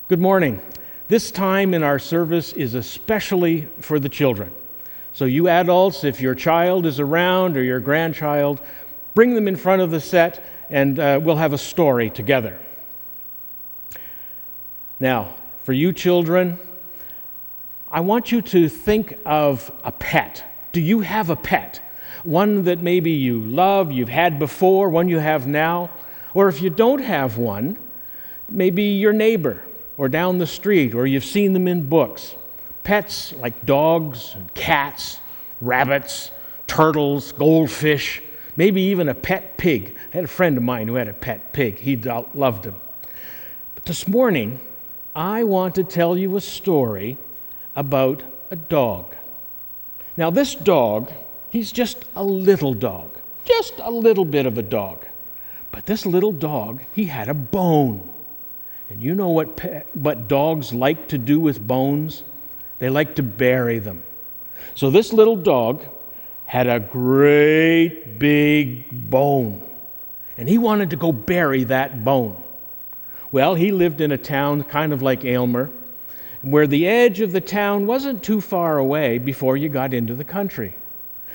Good morning. This time in our service is especially for the children. So you adults, if your child is around or your grandchild, bring them in front of the set and we'll have a story together. Now, for you children, I want you to think of a pet. Do you have a pet? One that maybe you love, you've had before, one you have now? Or if you don't have one, maybe your neighbor or down the street, or you've seen them in books. Pets like dogs and cats, rabbits, turtles, goldfish, maybe even a pet pig. I had a friend of mine who had a pet pig. He loved him. But this morning, I want to tell you a story about a dog. Now this dog, he's just a little dog, just a little bit of a dog. But this little dog, he had a bone. And you know what dogs like to do with bones? They like to bury them. So this little dog had a great big bone, and he wanted to go bury that bone. Well, he lived in a town kind of like Aylmer, where the edge of the town wasn't too far away before you got into the country.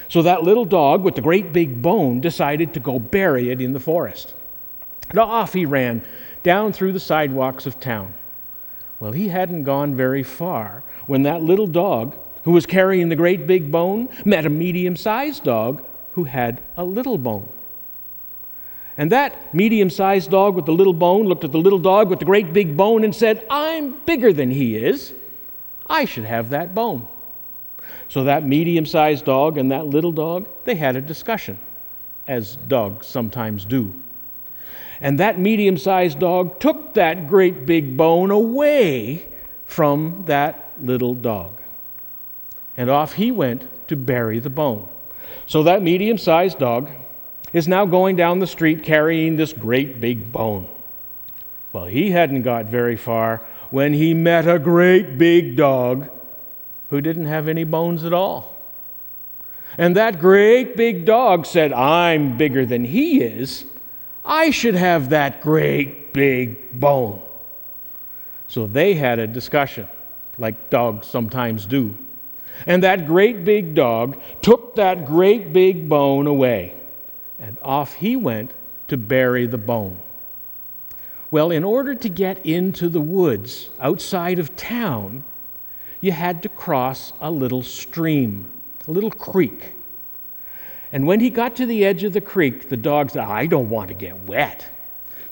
So that little dog with the great big bone decided to go bury it in the forest. And off he ran down through the sidewalks of town. Well, he hadn't gone very far when that little dog, who was carrying the great big bone, met a medium-sized dog who had a little bone. And that medium-sized dog with the little bone looked at the little dog with the great big bone and said, "I'm bigger than he is. I should have that bone." So that medium-sized dog and that little dog, they had a discussion, as dogs sometimes do. And that medium-sized dog took that great big bone away from that little dog. And off he went to bury the bone. So that medium-sized dog is now going down the street carrying this great big bone. Well, he hadn't got very far when he met a great big dog who didn't have any bones at all. And that great big dog said, "I'm bigger than he is. I should have that great big bone." So they had a discussion, like dogs sometimes do. And that great big dog took that great big bone away, and off he went to bury the bone. Well, in order to get into the woods outside of town, you had to cross a little stream, a little creek. And when he got to the edge of the creek, the dog said, "I don't want to get wet."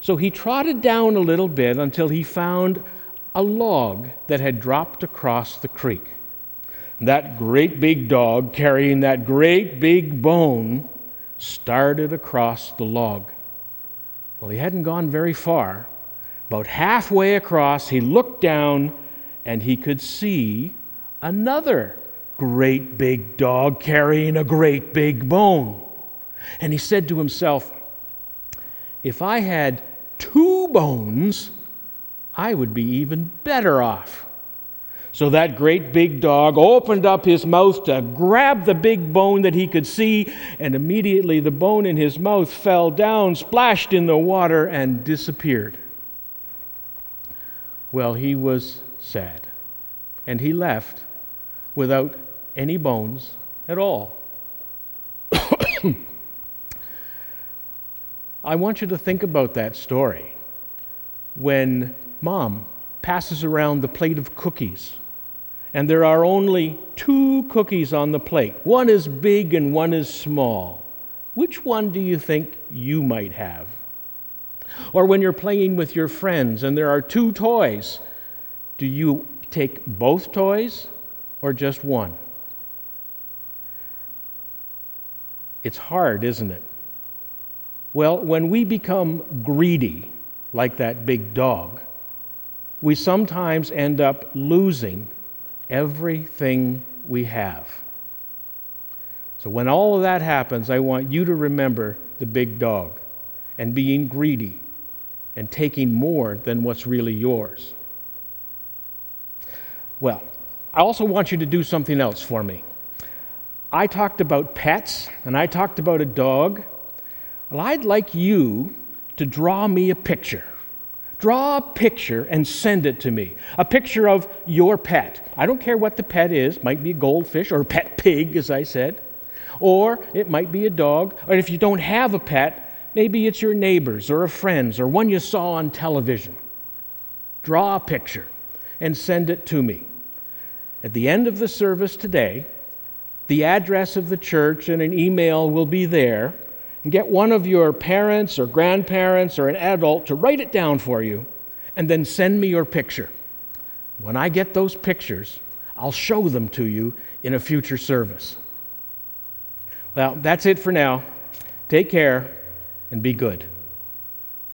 So he trotted down a little bit until he found a log that had dropped across the creek. That great big dog, carrying that great big bone, started across the log. Well, he hadn't gone very far. About halfway across, he looked down and he could see another great big dog carrying a great big bone. And he said to himself, "If I had 2 bones, I would be even better off." So that great big dog opened up his mouth to grab the big bone that he could see, and immediately the bone in his mouth fell down, splashed in the water, and disappeared. Well, he was sad, and he left without any bones at all. I want you to think about that story. When Mom passes around the plate of cookies, and there are only 2 cookies on the plate. One is big and one is small. Which one do you think you might have? Or when you're playing with your friends and there are 2 toys, do you take both toys or just one? It's hard, isn't it? Well, when we become greedy, like that big dog, we sometimes end up losing everything we have. So when all of that happens, I want you to remember the big dog and being greedy and taking more than what's really yours. Well, I also want you to do something else for me. I talked about pets, and I talked about a dog. Well, I'd like you to draw me a picture. Draw a picture and send it to me. A picture of your pet. I don't care what the pet is. Might be a goldfish or a pet pig, as I said. Or it might be a dog. Or if you don't have a pet, maybe it's your neighbor's or a friend's or one you saw on television. Draw a picture and send it to me. At the end of the service today, the address of the church and an email will be there. And get one of your parents or grandparents or an adult to write it down for you and then send me your picture. When I get those pictures, I'll show them to you in a future service. Well, that's it for now. Take care and be good.